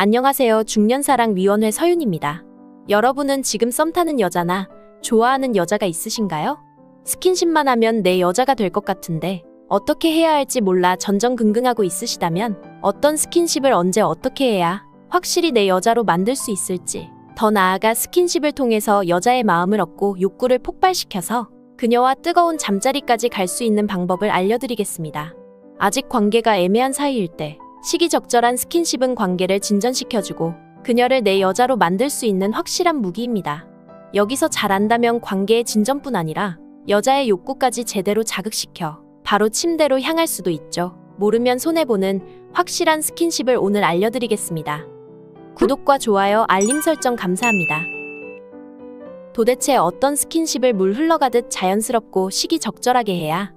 안녕하세요. 중년사랑위원회 서윤입니다. 여러분은 지금 썸 타는 여자나 좋아하는 여자가 있으신가요? 스킨십만 하면 내 여자가 될 것 같은데 어떻게 해야 할지 몰라 전전긍긍하고 있으시다면 어떤 스킨십을 언제 어떻게 해야 확실히 내 여자로 만들 수 있을지, 더 나아가 스킨십을 통해서 여자의 마음을 얻고 욕구를 폭발시켜서 그녀와 뜨거운 잠자리까지 갈 수 있는 방법을 알려드리겠습니다. 아직 관계가 애매한 사이일 때 시기적절한 스킨십은 관계를 진전시켜주고 그녀를 내 여자로 만들 수 있는 확실한 무기입니다. 여기서 잘 안다면 관계의 진전뿐 아니라 여자의 욕구까지 제대로 자극시켜 바로 침대로 향할 수도 있죠. 모르면 손해보는 확실한 스킨십을 오늘 알려드리겠습니다. 구독과 좋아요, 알림 설정 감사합니다. 도대체 어떤 스킨십을 물 흘러가듯 자연스럽고 시기적절하게 해야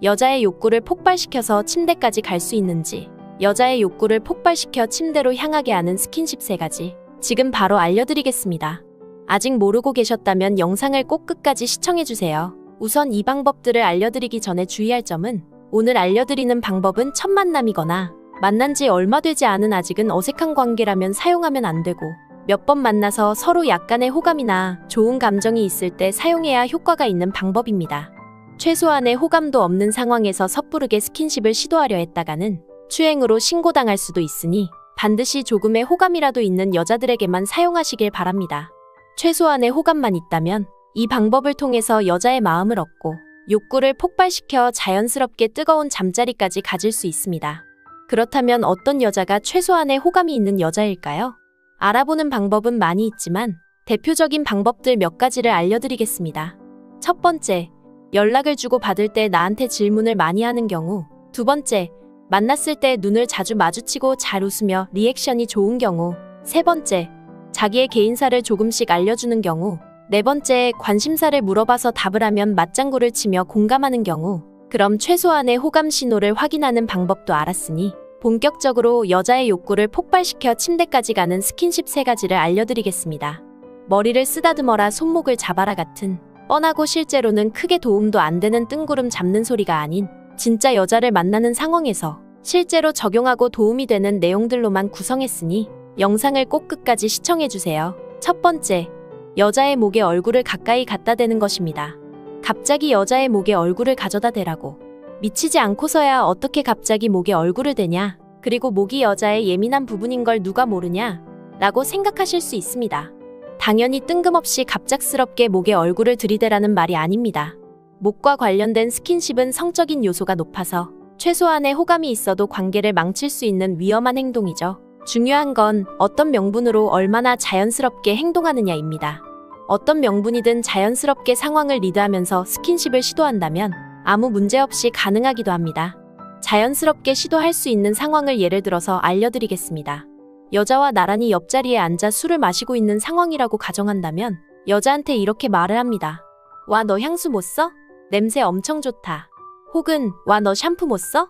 여자의 욕구를 폭발시켜서 침대까지 갈 수 있는지, 여자의 욕구를 폭발시켜 침대로 향하게 하는 스킨십 3가지 지금 바로 알려드리겠습니다. 아직 모르고 계셨다면 영상을 꼭 끝까지 시청해주세요. 우선 이 방법들을 알려드리기 전에 주의할 점은, 오늘 알려드리는 방법은 첫 만남이거나 만난 지 얼마 되지 않은 아직은 어색한 관계라면 사용하면 안 되고, 몇 번 만나서 서로 약간의 호감이나 좋은 감정이 있을 때 사용해야 효과가 있는 방법입니다. 최소한의 호감도 없는 상황에서 섣부르게 스킨십을 시도하려 했다가는 추행으로 신고당할 수도 있으니 반드시 조금의 호감이라도 있는 여자들에게만 사용하시길 바랍니다. 최소한의 호감만 있다면 이 방법을 통해서 여자의 마음을 얻고 욕구를 폭발시켜 자연스럽게 뜨거운 잠자리까지 가질 수 있습니다. 그렇다면 어떤 여자가 최소한의 호감이 있는 여자일까요? 알아보는 방법은 많이 있지만 대표적인 방법들 몇 가지를 알려드리겠습니다. 첫 번째, 연락을 주고 받을 때 나한테 질문을 많이 하는 경우. 두 번째, 만났을 때 눈을 자주 마주치고 잘 웃으며 리액션이 좋은 경우. 세 번째, 자기의 개인사를 조금씩 알려주는 경우. 네 번째, 관심사를 물어봐서 답을 하면 맞장구를 치며 공감하는 경우. 그럼 최소한의 호감 신호를 확인하는 방법도 알았으니 본격적으로 여자의 욕구를 폭발시켜 침대까지 가는 스킨십 3가지를 알려드리겠습니다. 머리를 쓰다듬어라, 손목을 잡아라 같은 뻔하고 실제로는 크게 도움도 안 되는 뜬구름 잡는 소리가 아닌 진짜 여자를 만나는 상황에서 실제로 적용하고 도움이 되는 내용들로만 구성했으니 영상을 꼭 끝까지 시청해주세요. 첫 번째, 여자의 목에 얼굴을 가까이 갖다 대는 것입니다. 갑자기 여자의 목에 얼굴을 가져다 대라고. 미치지 않고서야 어떻게 갑자기 목에 얼굴을 대냐? 그리고 목이 여자의 예민한 부분인 걸 누가 모르냐? 라고 생각하실 수 있습니다. 당연히 뜬금없이 갑작스럽게 목에 얼굴을 들이대라는 말이 아닙니다. 목과 관련된 스킨십은 성적인 요소가 높아서 최소한의 호감이 있어도 관계를 망칠 수 있는 위험한 행동이죠. 중요한 건 어떤 명분으로 얼마나 자연스럽게 행동하느냐입니다. 어떤 명분이든 자연스럽게 상황을 리드하면서 스킨십을 시도한다면 아무 문제 없이 가능하기도 합니다. 자연스럽게 시도할 수 있는 상황을 예를 들어서 알려드리겠습니다. 여자와 나란히 옆자리에 앉아 술을 마시고 있는 상황이라고 가정한다면 여자한테 이렇게 말을 합니다. 와, 너 향수 못 써? 냄새 엄청 좋다. 혹은 와, 너 샴푸 못 써?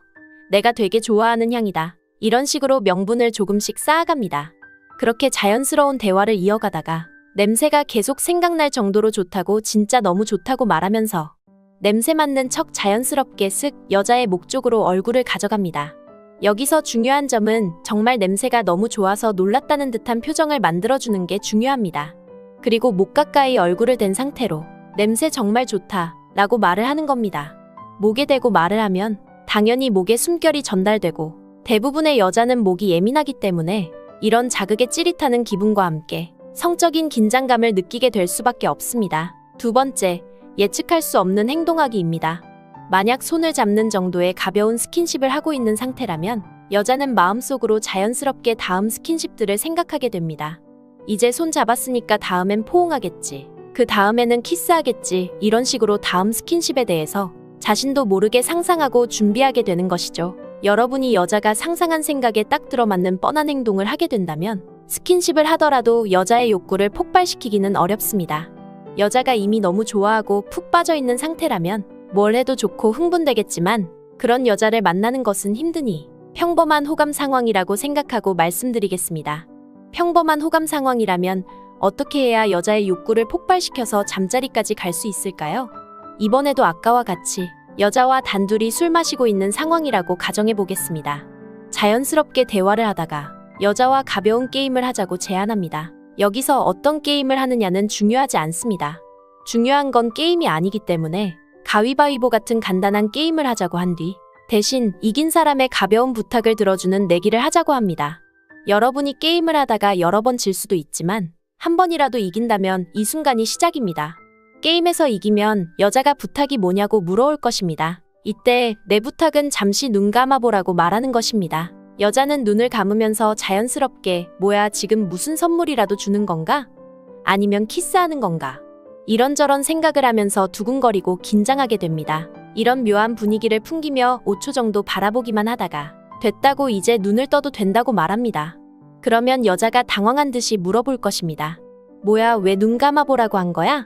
내가 되게 좋아하는 향이다. 이런 식으로 명분을 조금씩 쌓아갑니다. 그렇게 자연스러운 대화를 이어가다가 냄새가 계속 생각날 정도로 좋다고, 진짜 너무 좋다고 말하면서 냄새 맡는 척 자연스럽게 슥 여자의 목 쪽으로 얼굴을 가져갑니다. 여기서 중요한 점은 정말 냄새가 너무 좋아서 놀랐다는 듯한 표정을 만들어주는 게 중요합니다. 그리고 목 가까이 얼굴을 댄 상태로 냄새 정말 좋다 라고 말을 하는 겁니다. 목에 대고 말을 하면 당연히 목에 숨결이 전달되고 대부분의 여자는 목이 예민하기 때문에 이런 자극에 찌릿하는 기분과 함께 성적인 긴장감을 느끼게 될 수밖에 없습니다. 두 번째, 예측할 수 없는 행동하기입니다. 만약 손을 잡는 정도의 가벼운 스킨십을 하고 있는 상태라면 여자는 마음속으로 자연스럽게 다음 스킨십들을 생각하게 됩니다. 이제 손 잡았으니까 다음엔 포옹하겠지. 그 다음에는 키스하겠지. 이런 식으로 다음 스킨십에 대해서 자신도 모르게 상상하고 준비하게 되는 것이죠. 여러분이 여자가 상상한 생각에 딱 들어맞는 뻔한 행동을 하게 된다면 스킨십을 하더라도 여자의 욕구를 폭발시키기는 어렵습니다. 여자가 이미 너무 좋아하고 푹 빠져있는 상태라면 뭘 해도 좋고 흥분되겠지만 그런 여자를 만나는 것은 힘드니 평범한 호감 상황이라고 생각하고 말씀드리겠습니다. 평범한 호감 상황이라면 어떻게 해야 여자의 욕구를 폭발시켜서 잠자리까지 갈 수 있을까요? 이번에도 아까와 같이 여자와 단둘이 술 마시고 있는 상황이라고 가정해 보겠습니다. 자연스럽게 대화를 하다가 여자와 가벼운 게임을 하자고 제안합니다. 여기서 어떤 게임을 하느냐는 중요하지 않습니다. 중요한 건 게임이 아니기 때문에 가위바위보 같은 간단한 게임을 하자고 한 뒤 대신 이긴 사람의 가벼운 부탁을 들어주는 내기를 하자고 합니다. 여러분이 게임을 하다가 여러 번 질 수도 있지만 한 번이라도 이긴다면 이 순간이 시작입니다. 게임에서 이기면 여자가 부탁이 뭐냐고 물어올 것입니다. 이때 내 부탁은 잠시 눈 감아보라고 말하는 것입니다. 여자는 눈을 감으면서 자연스럽게 뭐야 지금 무슨 선물이라도 주는 건가? 아니면 키스하는 건가? 이런저런 생각을 하면서 두근거리고 긴장하게 됩니다. 이런 묘한 분위기를 풍기며 5초 정도 바라보기만 하다가 됐다고 이제 눈을 떠도 된다고 말합니다. 그러면 여자가 당황한 듯이 물어볼 것입니다. 뭐야 왜 눈 감아보라고 한 거야?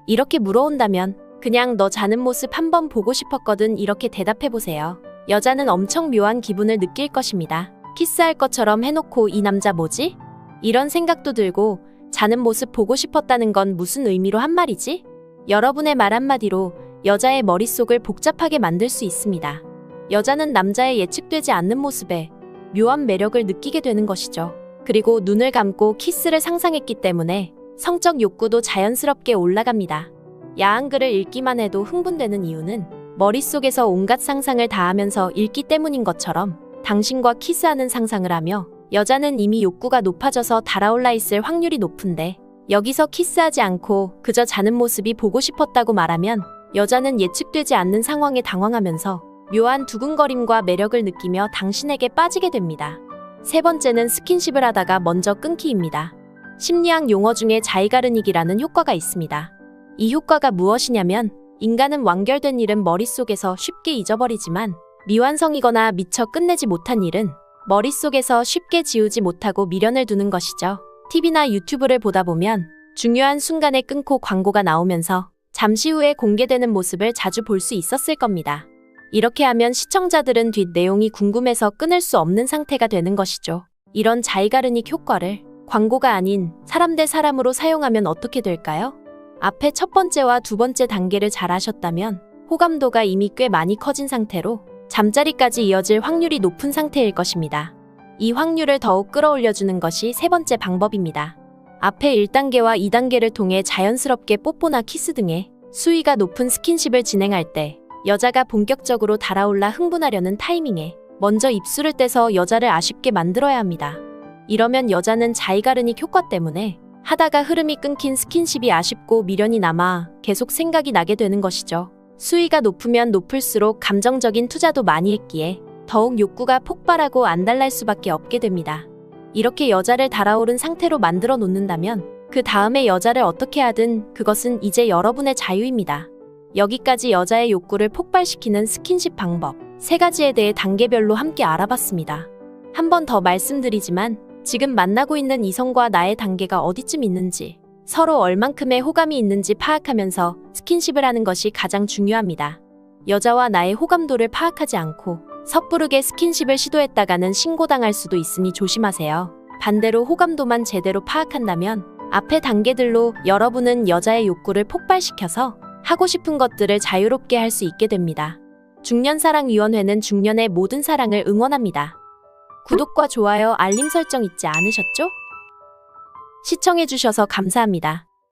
이렇게 물어온다면 그냥 너 자는 모습 한번 보고 싶었거든 이렇게 대답해보세요. 여자는 엄청 묘한 기분을 느낄 것입니다. 키스할 것처럼 해놓고 이 남자 뭐지? 이런 생각도 들고 자는 모습 보고 싶었다는 건 무슨 의미로 한 말이지? 여러분의 말 한마디로 여자의 머릿속을 복잡하게 만들 수 있습니다. 여자는 남자의 예측되지 않는 모습에 묘한 매력을 느끼게 되는 것이죠. 그리고 눈을 감고 키스를 상상했기 때문에 성적 욕구도 자연스럽게 올라갑니다. 야한 글을 읽기만 해도 흥분되는 이유는 머릿속에서 온갖 상상을 다 하면서 읽기 때문인 것처럼 당신과 키스하는 상상을 하며 여자는 이미 욕구가 높아져서 달아올라 있을 확률이 높은데 여기서 키스하지 않고 그저 자는 모습이 보고 싶었다고 말하면 여자는 예측되지 않는 상황에 당황하면서 묘한 두근거림과 매력을 느끼며 당신에게 빠지게 됩니다. 세 번째는 스킨십을 하다가 먼저 끊기입니다. 심리학 용어 중에 자이가르닉이라는 효과가 있습니다. 이 효과가 무엇이냐면 인간은 완결된 일은 머릿속에서 쉽게 잊어버리지만 미완성이거나 미처 끝내지 못한 일은 머릿속에서 쉽게 지우지 못하고 미련을 두는 것이죠. TV나 유튜브를 보다 보면 중요한 순간에 끊고 광고가 나오면서 잠시 후에 공개되는 모습을 자주 볼 수 있었을 겁니다. 이렇게 하면 시청자들은 뒷 내용이 궁금해서 끊을 수 없는 상태가 되는 것이죠. 이런 자이가르닉 효과를 광고가 아닌 사람 대 사람으로 사용하면 어떻게 될까요? 앞에 첫 번째와 두 번째 단계를 잘 하셨다면 호감도가 이미 꽤 많이 커진 상태로 잠자리까지 이어질 확률이 높은 상태일 것입니다. 이 확률을 더욱 끌어올려주는 것이 세 번째 방법입니다. 앞에 1단계와 2단계를 통해 자연스럽게 뽀뽀나 키스 등의 수위가 높은 스킨십을 진행할 때 여자가 본격적으로 달아올라 흥분하려는 타이밍에 먼저 입술을 떼서 여자를 아쉽게 만들어야 합니다. 이러면 여자는 자이가르닉 효과 때문에 하다가 흐름이 끊긴 스킨십이 아쉽고 미련이 남아 계속 생각이 나게 되는 것이죠. 수위가 높으면 높을수록 감정적인 투자도 많이 했기에 더욱 욕구가 폭발하고 안달날 수밖에 없게 됩니다. 이렇게 여자를 달아오른 상태로 만들어 놓는다면 그 다음에 여자를 어떻게 하든 그것은 이제 여러분의 자유입니다. 여기까지 여자의 욕구를 폭발시키는 스킨십 방법 3가지에 대해 단계별로 함께 알아봤습니다. 한 번 더 말씀드리지만 지금 만나고 있는 이성과 나의 단계가 어디쯤 있는지 서로 얼만큼의 호감이 있는지 파악하면서 스킨십을 하는 것이 가장 중요합니다. 여자와 나의 호감도를 파악하지 않고 섣부르게 스킨십을 시도했다가는 신고당할 수도 있으니 조심하세요. 반대로 호감도만 제대로 파악한다면 앞의 단계들로 여러분은 여자의 욕구를 폭발시켜서 하고 싶은 것들을 자유롭게 할 수 있게 됩니다. 중년사랑위원회는 중년의 모든 사랑을 응원합니다. 구독과 좋아요, 알림 설정 잊지 않으셨죠? 시청해주셔서 감사합니다.